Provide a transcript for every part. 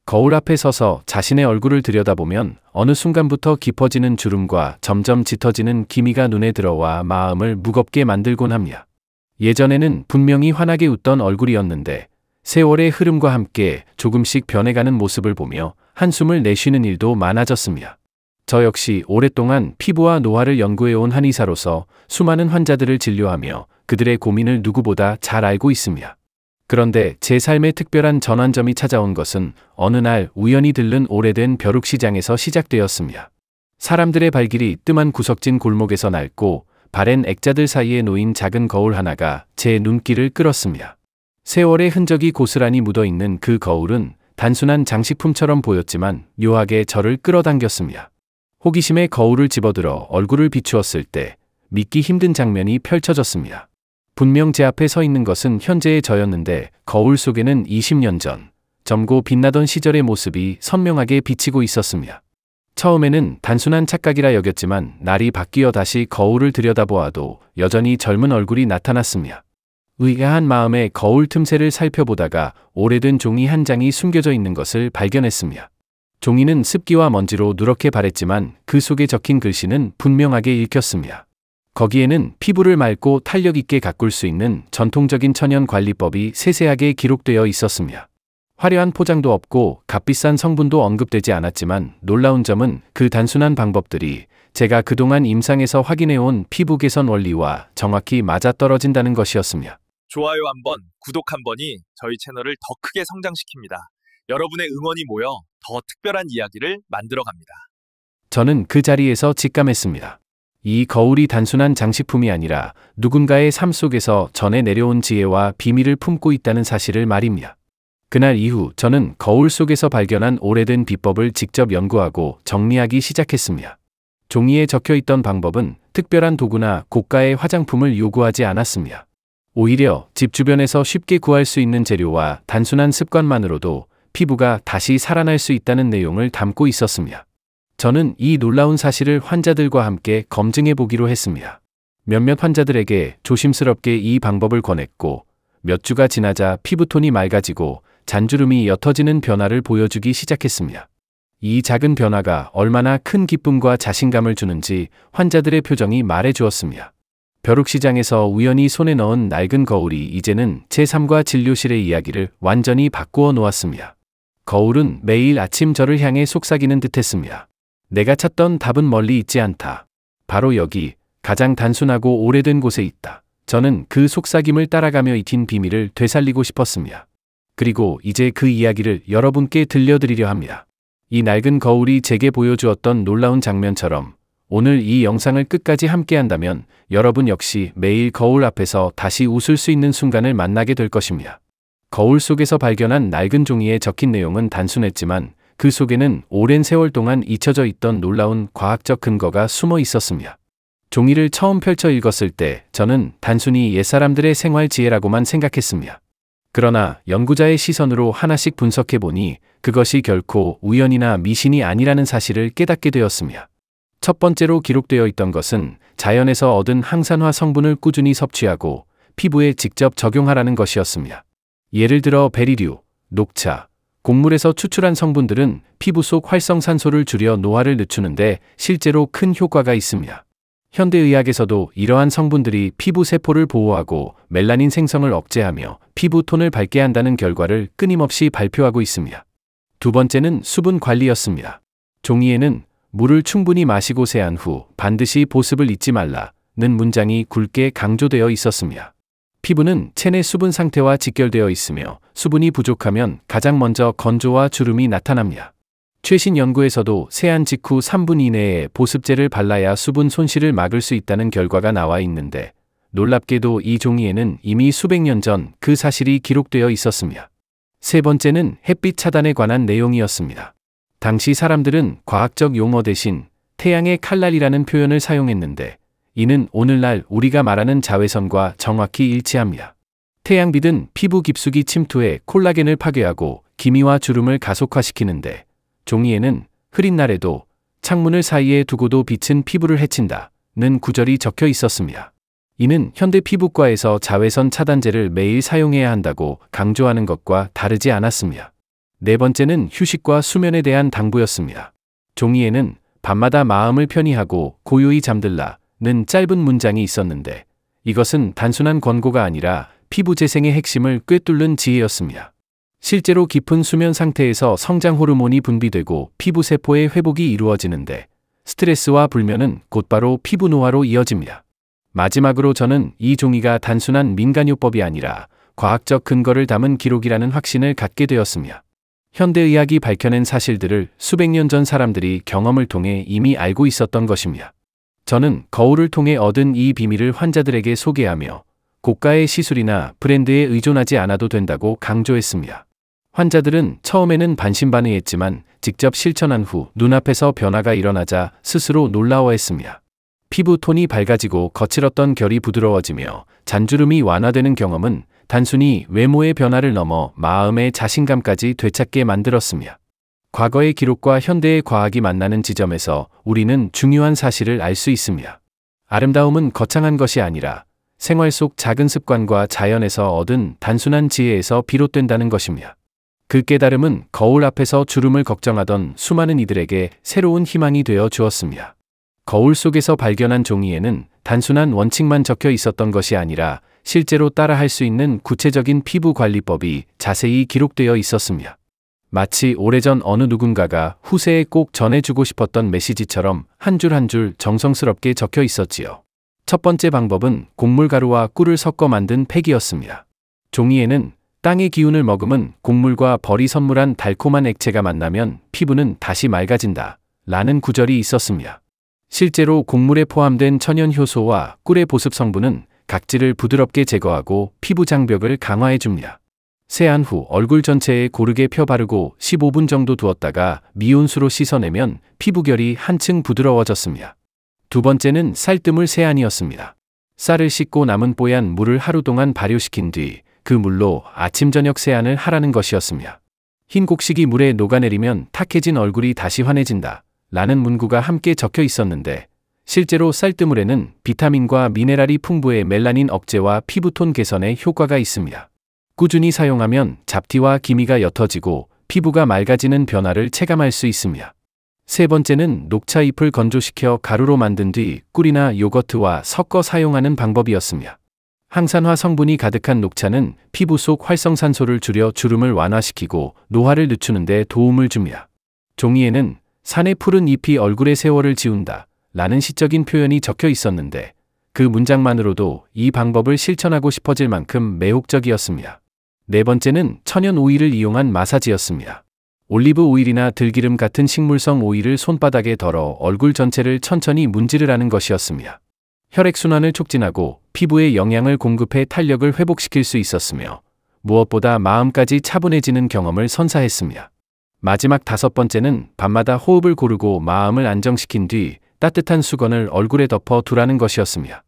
거울 앞에 서서 자신의 얼굴을 들여다보면 어느 순간부터 깊어지는 주름과 점점 짙어지는 기미가 눈에 들어와 마음을 무겁게 만들곤 합니다. 예전에는 분명히 환하게 웃던 얼굴이었는데 세월의 흐름과 함께 조금씩 변해가는 모습을 보며 한숨을 내쉬는 일도 많아졌습니다. 저 역시 오랫동안 피부와 노화를 연구해온 한의사로서 수많은 환자들을 진료하며 그들의 고민을 누구보다 잘 알고 있습니다. 그런데 제 삶에 특별한 전환점이 찾아온 것은 어느 날 우연히 들른 오래된 벼룩시장에서 시작되었습니다. 사람들의 발길이 뜸한 구석진 골목에서 낡고 바랜 액자들 사이에 놓인 작은 거울 하나가 제 눈길을 끌었습니다. 세월의 흔적이 고스란히 묻어있는 그 거울은 단순한 장식품처럼 보였지만 묘하게 저를 끌어당겼습니다. 호기심에 거울을 집어들어 얼굴을 비추었을 때 믿기 힘든 장면이 펼쳐졌습니다. 분명 제 앞에 서 있는 것은 현재의 저였는데 거울 속에는 20년 전, 젊고 빛나던 시절의 모습이 선명하게 비치고 있었습니다. 처음에는 단순한 착각이라 여겼지만 날이 바뀌어 다시 거울을 들여다보아도 여전히 젊은 얼굴이 나타났습니다. 의아한 마음에 거울 틈새를 살펴보다가 오래된 종이 한 장이 숨겨져 있는 것을 발견했습니다. 종이는 습기와 먼지로 누렇게 바랬지만 그 속에 적힌 글씨는 분명하게 읽혔습니다. 거기에는 피부를 맑고 탄력 있게 가꿀 수 있는 전통적인 천연 관리법이 세세하게 기록되어 있었습니다. 화려한 포장도 없고 값비싼 성분도 언급되지 않았지만 놀라운 점은 그 단순한 방법들이 제가 그동안 임상에서 확인해온 피부 개선 원리와 정확히 맞아떨어진다는 것이었습니다. 좋아요 한 번, 구독 한 번이 저희 채널을 더 크게 성장시킵니다. 여러분의 응원이 모여 더 특별한 이야기를 만들어갑니다. 저는 그 자리에서 직감했습니다. 이 거울이 단순한 장식품이 아니라 누군가의 삶 속에서 전해 내려온 지혜와 비밀을 품고 있다는 사실을 말입니다. 그날 이후 저는 거울 속에서 발견한 오래된 비법을 직접 연구하고 정리하기 시작했습니다. 종이에 적혀있던 방법은 특별한 도구나 고가의 화장품을 요구하지 않았습니다. 오히려 집 주변에서 쉽게 구할 수 있는 재료와 단순한 습관만으로도 피부가 다시 살아날 수 있다는 내용을 담고 있었습니다. 저는 이 놀라운 사실을 환자들과 함께 검증해 보기로 했습니다. 몇몇 환자들에게 조심스럽게 이 방법을 권했고 몇 주가 지나자 피부톤이 맑아지고 잔주름이 옅어지는 변화를 보여주기 시작했습니다. 이 작은 변화가 얼마나 큰 기쁨과 자신감을 주는지 환자들의 표정이 말해주었습니다. 벼룩시장에서 우연히 손에 넣은 낡은 거울이 이제는 제 삶과 진료실의 이야기를 완전히 바꾸어 놓았습니다. 거울은 매일 아침 저를 향해 속삭이는 듯했습니다. 내가 찾던 답은 멀리 있지 않다. 바로 여기, 가장 단순하고 오래된 곳에 있다. 저는 그 속삭임을 따라가며 익힌 비밀을 되살리고 싶었습니다. 그리고 이제 그 이야기를 여러분께 들려드리려 합니다. 이 낡은 거울이 제게 보여주었던 놀라운 장면처럼 오늘 이 영상을 끝까지 함께한다면 여러분 역시 매일 거울 앞에서 다시 웃을 수 있는 순간을 만나게 될 것입니다. 거울 속에서 발견한 낡은 종이에 적힌 내용은 단순했지만 그 속에는 오랜 세월 동안 잊혀져 있던 놀라운 과학적 근거가 숨어 있었습니다. 종이를 처음 펼쳐 읽었을 때 저는 단순히 옛사람들의 생활 지혜라고만 생각했습니다. 그러나 연구자의 시선으로 하나씩 분석해보니 그것이 결코 우연이나 미신이 아니라는 사실을 깨닫게 되었습니다. 첫 번째로 기록되어 있던 것은 자연에서 얻은 항산화 성분을 꾸준히 섭취하고 피부에 직접 적용하라는 것이었습니다. 예를 들어 베리류, 녹차, 곡물에서 추출한 성분들은 피부 속 활성산소를 줄여 노화를 늦추는데 실제로 큰 효과가 있습니다. 현대의학에서도 이러한 성분들이 피부 세포를 보호하고 멜라닌 생성을 억제하며 피부 톤을 밝게 한다는 결과를 끊임없이 발표하고 있습니다. 두 번째는 수분 관리였습니다. 종이에는 물을 충분히 마시고 세안 후 반드시 보습을 잊지 말라는 문장이 굵게 강조되어 있었습니다. 피부는 체내 수분 상태와 직결되어 있으며 수분이 부족하면 가장 먼저 건조와 주름이 나타납니다. 최신 연구에서도 세안 직후 3분 이내에 보습제를 발라야 수분 손실을 막을 수 있다는 결과가 나와 있는데 놀랍게도 이 종이에는 이미 수백 년 전 그 사실이 기록되어 있었습니다. 세 번째는 햇빛 차단에 관한 내용이었습니다. 당시 사람들은 과학적 용어 대신 태양의 칼날이라는 표현을 사용했는데 이는 오늘날 우리가 말하는 자외선과 정확히 일치합니다. 태양빛은 피부 깊숙이 침투해 콜라겐을 파괴하고 기미와 주름을 가속화시키는데 종이에는 흐린 날에도 창문을 사이에 두고도 빛은 피부를 해친다는 구절이 적혀 있었습니다. 이는 현대 피부과에서 자외선 차단제를 매일 사용해야 한다고 강조하는 것과 다르지 않았습니다. 네 번째는 휴식과 수면에 대한 당부였습니다. 종이에는 밤마다 마음을 편히 하고 고요히 잠들라는 짧은 문장이 있었는데 이것은 단순한 권고가 아니라 피부 재생의 핵심을 꿰뚫는 지혜였습니다. 실제로 깊은 수면 상태에서 성장 호르몬이 분비되고 피부 세포의 회복이 이루어지는데 스트레스와 불면은 곧바로 피부 노화로 이어집니다. 마지막으로 저는 이 종이가 단순한 민간요법이 아니라 과학적 근거를 담은 기록이라는 확신을 갖게 되었습니다. 현대의학이 밝혀낸 사실들을 수백 년 전 사람들이 경험을 통해 이미 알고 있었던 것입니다. 저는 거울을 통해 얻은 이 비밀을 환자들에게 소개하며 고가의 시술이나 브랜드에 의존하지 않아도 된다고 강조했습니다. 환자들은 처음에는 반신반의했지만 직접 실천한 후 눈앞에서 변화가 일어나자 스스로 놀라워했습니다. 피부 톤이 밝아지고 거칠었던 결이 부드러워지며 잔주름이 완화되는 경험은 단순히 외모의 변화를 넘어 마음의 자신감까지 되찾게 만들었습니다. 과거의 기록과 현대의 과학이 만나는 지점에서 우리는 중요한 사실을 알 수 있습니다. 아름다움은 거창한 것이 아니라 생활 속 작은 습관과 자연에서 얻은 단순한 지혜에서 비롯된다는 것입니다. 그 깨달음은 거울 앞에서 주름을 걱정하던 수많은 이들에게 새로운 희망이 되어 주었습니다. 거울 속에서 발견한 종이에는 단순한 원칙만 적혀 있었던 것이 아니라 실제로 따라할 수 있는 구체적인 피부 관리법이 자세히 기록되어 있었습니다. 마치 오래전 어느 누군가가 후세에 꼭 전해주고 싶었던 메시지처럼 한 줄 한 줄 정성스럽게 적혀 있었지요. 첫 번째 방법은 곡물가루와 꿀을 섞어 만든 팩이었습니다. 종이에는 땅의 기운을 머금은 곡물과 벌이 선물한 달콤한 액체가 만나면 피부는 다시 맑아진다 라는 구절이 있었습니다. 실제로 곡물에 포함된 천연 효소와 꿀의 보습 성분은 각질을 부드럽게 제거하고 피부 장벽을 강화해 줍니다. 세안 후 얼굴 전체에 고르게 펴 바르고 15분 정도 두었다가 미온수로 씻어내면 피부결이 한층 부드러워졌습니다. 두 번째는 쌀뜨물 세안이었습니다. 쌀을 씻고 남은 뽀얀 물을 하루 동안 발효시킨 뒤 그 물로 아침 저녁 세안을 하라는 것이었습니다. 흰 곡식이 물에 녹아내리면 탁해진 얼굴이 다시 환해진다 라는 문구가 함께 적혀 있었는데 실제로 쌀뜨물에는 비타민과 미네랄이 풍부해 멜라닌 억제와 피부톤 개선에 효과가 있습니다. 꾸준히 사용하면 잡티와 기미가 옅어지고 피부가 맑아지는 변화를 체감할 수 있습니다. 세 번째는 녹차 잎을 건조시켜 가루로 만든 뒤 꿀이나 요거트와 섞어 사용하는 방법이었습니다. 항산화 성분이 가득한 녹차는 피부 속 활성산소를 줄여 주름을 완화시키고 노화를 늦추는 데 도움을 줍니다. 종이에는 산의 푸른 잎이 얼굴의 세월을 지운다 라는 시적인 표현이 적혀 있었는데 그 문장만으로도 이 방법을 실천하고 싶어질 만큼 매혹적이었습니다. 네 번째는 천연 오일을 이용한 마사지였습니다. 올리브 오일이나 들기름 같은 식물성 오일을 손바닥에 덜어 얼굴 전체를 천천히 문지르라는 것이었습니다. 혈액순환을 촉진하고 피부에 영양을 공급해 탄력을 회복시킬 수 있었으며 무엇보다 마음까지 차분해지는 경험을 선사했습니다. 마지막 다섯 번째는 밤마다 호흡을 고르고 마음을 안정시킨 뒤 따뜻한 수건을 얼굴에 덮어 두라는 것이었습니다.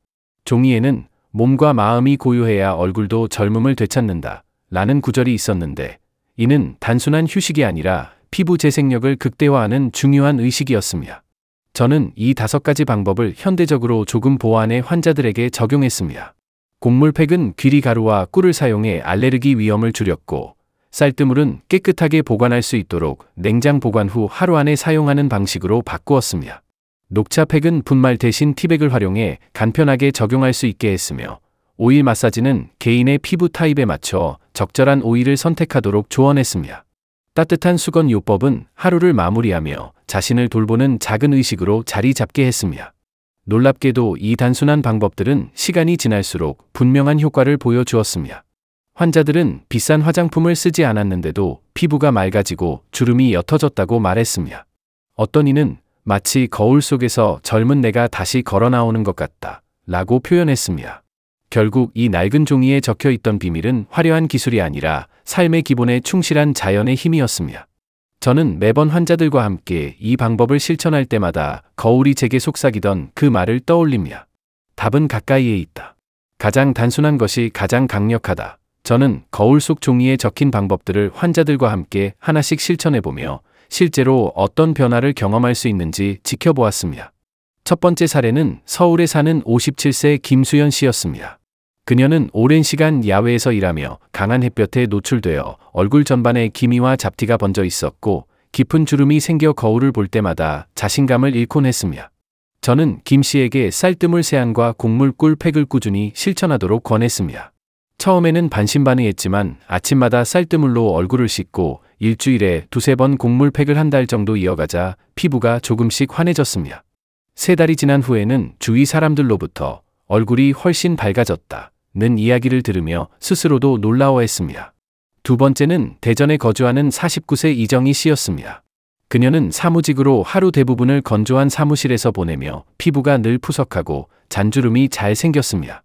종이에는 몸과 마음이 고요해야 얼굴도 젊음을 되찾는다 라는 구절이 있었는데 이는 단순한 휴식이 아니라 피부 재생력을 극대화하는 중요한 의식이었습니다. 저는 이 5가지 방법을 현대적으로 조금 보완해 환자들에게 적용했습니다. 곡물팩은 귀리가루와 꿀을 사용해 알레르기 위험을 줄였고 쌀뜨물은 깨끗하게 보관할 수 있도록 냉장 보관 후 하루 안에 사용하는 방식으로 바꾸었습니다. 녹차팩은 분말 대신 티백을 활용해 간편하게 적용할 수 있게 했으며 오일 마사지는 개인의 피부 타입에 맞춰 적절한 오일을 선택하도록 조언했습니다. 따뜻한 수건 요법은 하루를 마무리하며 자신을 돌보는 작은 의식으로 자리 잡게 했습니다. 놀랍게도 이 단순한 방법들은 시간이 지날수록 분명한 효과를 보여주었습니다. 환자들은 비싼 화장품을 쓰지 않았는데도 피부가 맑아지고 주름이 옅어졌다고 말했습니다. 어떤 이는 마치 거울 속에서 젊은 내가 다시 걸어 나오는 것 같다 라고 표현했습니다. 결국 이 낡은 종이에 적혀 있던 비밀은 화려한 기술이 아니라 삶의 기본에 충실한 자연의 힘이었습니다. 저는 매번 환자들과 함께 이 방법을 실천할 때마다 거울이 제게 속삭이던 그 말을 떠올립니다. 답은 가까이에 있다. 가장 단순한 것이 가장 강력하다. 저는 거울 속 종이에 적힌 방법들을 환자들과 함께 하나씩 실천해보며 실제로 어떤 변화를 경험할 수 있는지 지켜보았습니다. 첫 번째 사례는 서울에 사는 57세 김수연 씨였습니다. 그녀는 오랜 시간 야외에서 일하며 강한 햇볕에 노출되어 얼굴 전반에 기미와 잡티가 번져 있었고 깊은 주름이 생겨 거울을 볼 때마다 자신감을 잃곤 했으며 저는 김 씨에게 쌀뜨물 세안과 곡물 꿀팩을 꾸준히 실천하도록 권했습니다. 처음에는 반신반의했지만 아침마다 쌀뜨물로 얼굴을 씻고 일주일에 2~3번 곡물팩을 한 달 정도 이어가자 피부가 조금씩 환해졌습니다. 3달이 지난 후에는 주위 사람들로부터 얼굴이 훨씬 밝아졌다는 이야기를 들으며 스스로도 놀라워했습니다. 두 번째는 대전에 거주하는 49세 이정희 씨였습니다. 그녀는 사무직으로 하루 대부분을 건조한 사무실에서 보내며 피부가 늘 푸석하고 잔주름이 잘 생겼습니다.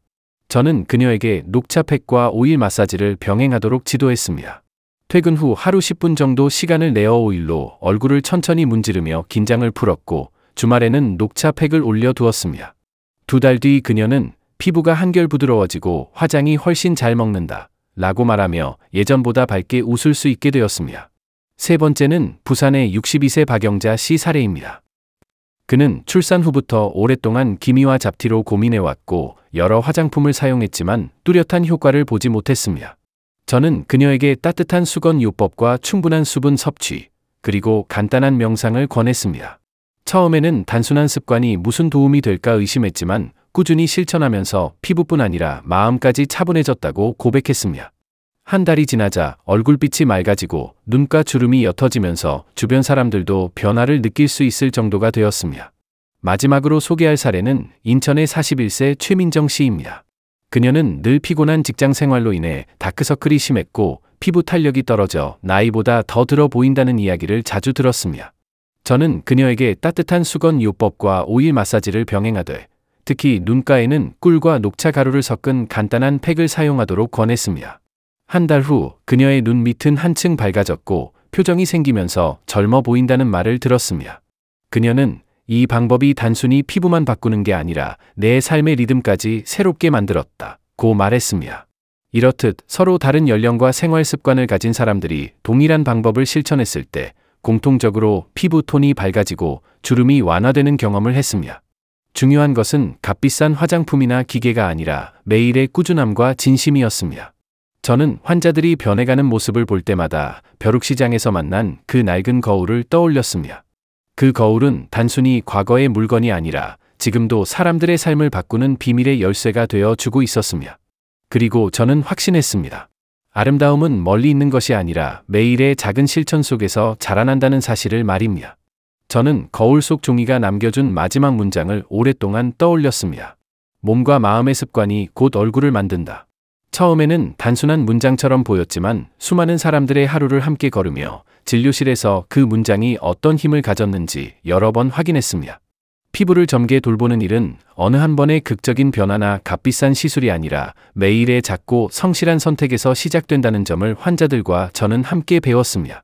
저는 그녀에게 녹차팩과 오일 마사지를 병행하도록 지도했습니다. 퇴근 후 하루 10분 정도 시간을 내어 오일로 얼굴을 천천히 문지르며 긴장을 풀었고 주말에는 녹차팩을 올려두었습니다. 2달 뒤 그녀는 피부가 한결 부드러워지고 화장이 훨씬 잘 먹는다 라고 말하며 예전보다 밝게 웃을 수 있게 되었습니다. 세 번째는 부산의 62세 박영자 씨 사례입니다. 그는 출산 후부터 오랫동안 기미와 잡티로 고민해왔고 여러 화장품을 사용했지만 뚜렷한 효과를 보지 못했습니다. 저는 그녀에게 따뜻한 수건 요법과 충분한 수분 섭취, 그리고 간단한 명상을 권했습니다. 처음에는 단순한 습관이 무슨 도움이 될까 의심했지만 꾸준히 실천하면서 피부뿐 아니라 마음까지 차분해졌다고 고백했습니다. 한 달이 지나자 얼굴빛이 맑아지고 눈가 주름이 옅어지면서 주변 사람들도 변화를 느낄 수 있을 정도가 되었습니다. 마지막으로 소개할 사례는 인천의 41세 최민정 씨입니다. 그녀는 늘 피곤한 직장 생활로 인해 다크서클이 심했고 피부 탄력이 떨어져 나이보다 더 들어 보인다는 이야기를 자주 들었습니다. 저는 그녀에게 따뜻한 수건 요법과 오일 마사지를 병행하되 특히 눈가에는 꿀과 녹차 가루를 섞은 간단한 팩을 사용하도록 권했습니다. 한 달 후 그녀의 눈 밑은 한층 밝아졌고 표정이 생기면서 젊어 보인다는 말을 들었습니다. 그녀는 이 방법이 단순히 피부만 바꾸는 게 아니라 내 삶의 리듬까지 새롭게 만들었다고 말했습니다. 이렇듯 서로 다른 연령과 생활 습관을 가진 사람들이 동일한 방법을 실천했을 때 공통적으로 피부 톤이 밝아지고 주름이 완화되는 경험을 했습니다. 중요한 것은 값비싼 화장품이나 기계가 아니라 매일의 꾸준함과 진심이었습니다. 저는 환자들이 변해가는 모습을 볼 때마다 벼룩시장에서 만난 그 낡은 거울을 떠올렸습니다. 그 거울은 단순히 과거의 물건이 아니라 지금도 사람들의 삶을 바꾸는 비밀의 열쇠가 되어 주고 있었습니다. 그리고 저는 확신했습니다. 아름다움은 멀리 있는 것이 아니라 매일의 작은 실천 속에서 자라난다는 사실을 말입니다. 저는 거울 속 종이가 남겨준 마지막 문장을 오랫동안 떠올렸습니다. 몸과 마음의 습관이 곧 얼굴을 만든다. 처음에는 단순한 문장처럼 보였지만 수많은 사람들의 하루를 함께 걸으며 진료실에서 그 문장이 어떤 힘을 가졌는지 여러 번 확인했습니다. 피부를 젊게 돌보는 일은 어느 한 번의 극적인 변화나 값비싼 시술이 아니라 매일의 작고 성실한 선택에서 시작된다는 점을 환자들과 저는 함께 배웠습니다.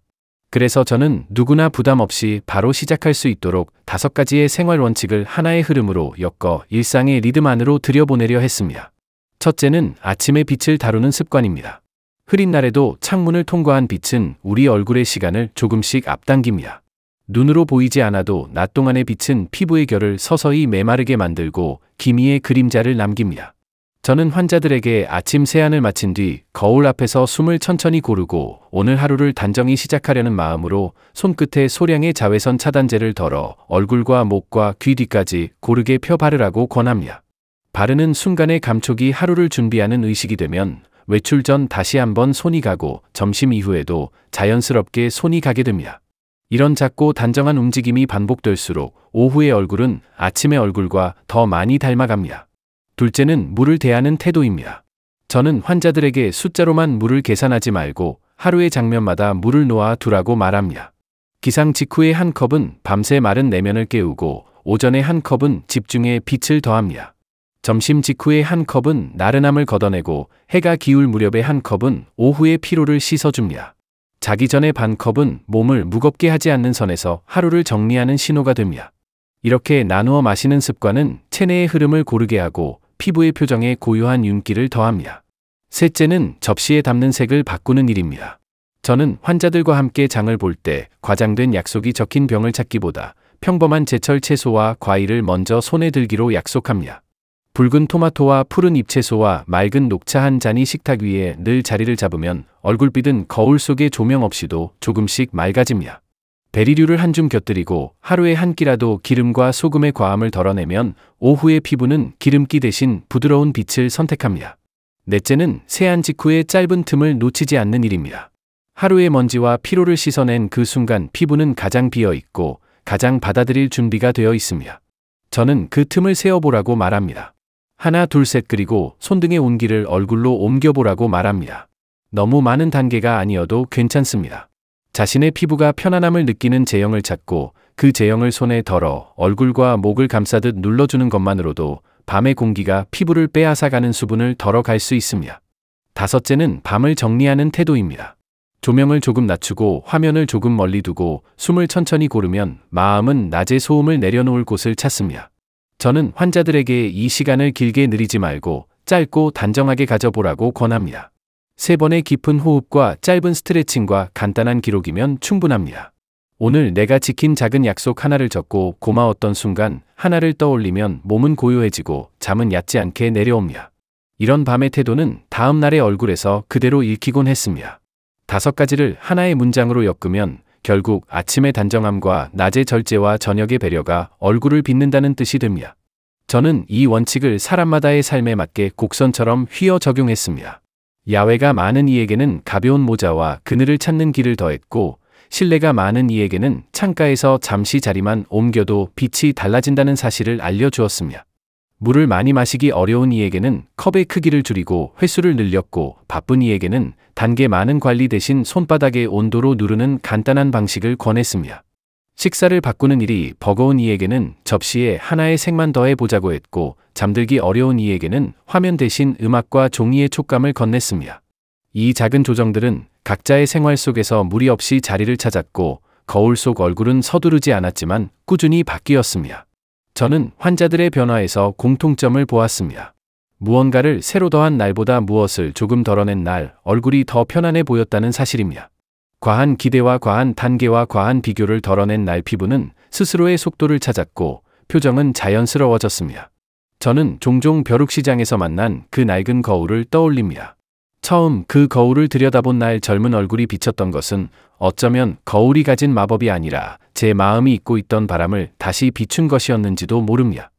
그래서 저는 누구나 부담 없이 바로 시작할 수 있도록 5가지의 생활 원칙을 하나의 흐름으로 엮어 일상의 리듬 안으로 들여보내려 했습니다. 첫째는 아침의 빛을 다루는 습관입니다. 흐린 날에도 창문을 통과한 빛은 우리 얼굴의 시간을 조금씩 앞당깁니다. 눈으로 보이지 않아도 낮 동안의 빛은 피부의 결을 서서히 메마르게 만들고 기미의 그림자를 남깁니다. 저는 환자들에게 아침 세안을 마친 뒤 거울 앞에서 숨을 천천히 고르고 오늘 하루를 단정히 시작하려는 마음으로 손끝에 소량의 자외선 차단제를 덜어 얼굴과 목과 귀 뒤까지 고르게 펴 바르라고 권합니다. 바르는 순간의 감촉이 하루를 준비하는 의식이 되면 외출 전 다시 한번 손이 가고 점심 이후에도 자연스럽게 손이 가게 됩니다. 이런 작고 단정한 움직임이 반복될수록 오후의 얼굴은 아침의 얼굴과 더 많이 닮아갑니다. 둘째는 물을 대하는 태도입니다. 저는 환자들에게 숫자로만 물을 계산하지 말고 하루의 장면마다 물을 놓아 두라고 말합니다. 기상 직후의 한 컵은 밤새 마른 내면을 깨우고 오전에 한 컵은 집중의 빛을 더합니다. 점심 직후의 한 컵은 나른함을 걷어내고 해가 기울 무렵의 한 컵은 오후의 피로를 씻어줍니다. 자기 전에 반 컵은 몸을 무겁게 하지 않는 선에서 하루를 정리하는 신호가 됩니다. 이렇게 나누어 마시는 습관은 체내의 흐름을 고르게 하고 피부의 표정에 고요한 윤기를 더합니다. 셋째는 접시에 담는 색을 바꾸는 일입니다. 저는 환자들과 함께 장을 볼 때 과장된 약속이 적힌 병을 찾기보다 평범한 제철 채소와 과일을 먼저 손에 들기로 약속합니다. 붉은 토마토와 푸른 잎채소와 맑은 녹차 한 잔이 식탁 위에 늘 자리를 잡으면 얼굴빛은 거울 속의 조명 없이도 조금씩 맑아집니다. 베리류를 한 줌 곁들이고 하루에 한 끼라도 기름과 소금의 과함을 덜어내면 오후의 피부는 기름기 대신 부드러운 빛을 선택합니다. 넷째는 세안 직후의 짧은 틈을 놓치지 않는 일입니다. 하루의 먼지와 피로를 씻어낸 그 순간 피부는 가장 비어있고 가장 받아들일 준비가 되어 있습니다. 저는 그 틈을 세어보라고 말합니다. 하나 둘 셋 그리고 손등의 온기를 얼굴로 옮겨보라고 말합니다. 너무 많은 단계가 아니어도 괜찮습니다. 자신의 피부가 편안함을 느끼는 제형을 찾고 그 제형을 손에 덜어 얼굴과 목을 감싸듯 눌러주는 것만으로도 밤의 공기가 피부를 빼앗아가는 수분을 덜어갈 수 있습니다. 다섯째는 밤을 정리하는 태도입니다. 조명을 조금 낮추고 화면을 조금 멀리 두고 숨을 천천히 고르면 마음은 낮의 소음을 내려놓을 곳을 찾습니다. 저는 환자들에게 이 시간을 길게 느리지 말고 짧고 단정하게 가져보라고 권합니다. 3번의 깊은 호흡과 짧은 스트레칭과 간단한 기록이면 충분합니다. 오늘 내가 지킨 작은 약속 하나를 적고 고마웠던 순간 하나를 떠올리면 몸은 고요해지고 잠은 얕지 않게 내려옵니다. 이런 밤의 태도는 다음 날의 얼굴에서 그대로 읽히곤 했습니다. 5가지를 하나의 문장으로 엮으면 결국 아침의 단정함과 낮의 절제와 저녁의 배려가 얼굴을 빛는다는 뜻이 됩니다. 저는 이 원칙을 사람마다의 삶에 맞게 곡선처럼 휘어 적용했습니다. 야외가 많은 이에게는 가벼운 모자와 그늘을 찾는 길을 더했고 실내가 많은 이에게는 창가에서 잠시 자리만 옮겨도 빛이 달라진다는 사실을 알려주었습니다. 물을 많이 마시기 어려운 이에게는 컵의 크기를 줄이고 횟수를 늘렸고 바쁜 이에게는 단계 많은 관리 대신 손바닥의 온도로 누르는 간단한 방식을 권했습니다. 식사를 바꾸는 일이 버거운 이에게는 접시에 하나의 색만 더해보자고 했고 잠들기 어려운 이에게는 화면 대신 음악과 종이의 촉감을 건넸습니다. 이 작은 조정들은 각자의 생활 속에서 무리 없이 자리를 찾았고 거울 속 얼굴은 서두르지 않았지만 꾸준히 바뀌었습니다. 저는 환자들의 변화에서 공통점을 보았습니다. 무언가를 새로 더한 날보다 무엇을 조금 덜어낸 날 얼굴이 더 편안해 보였다는 사실입니다. 과한 기대와 과한 단계와 과한 비교를 덜어낸 날 피부는 스스로의 속도를 찾았고 표정은 자연스러워졌습니다. 저는 종종 벼룩시장에서 만난 그 낡은 거울을 떠올립니다. 처음 그 거울을 들여다본 날 젊은 얼굴이 비쳤던 것은 어쩌면 거울이 가진 마법이 아니라 제 마음이 잊고 있던 바람을 다시 비춘 것이었는지도 모릅니다.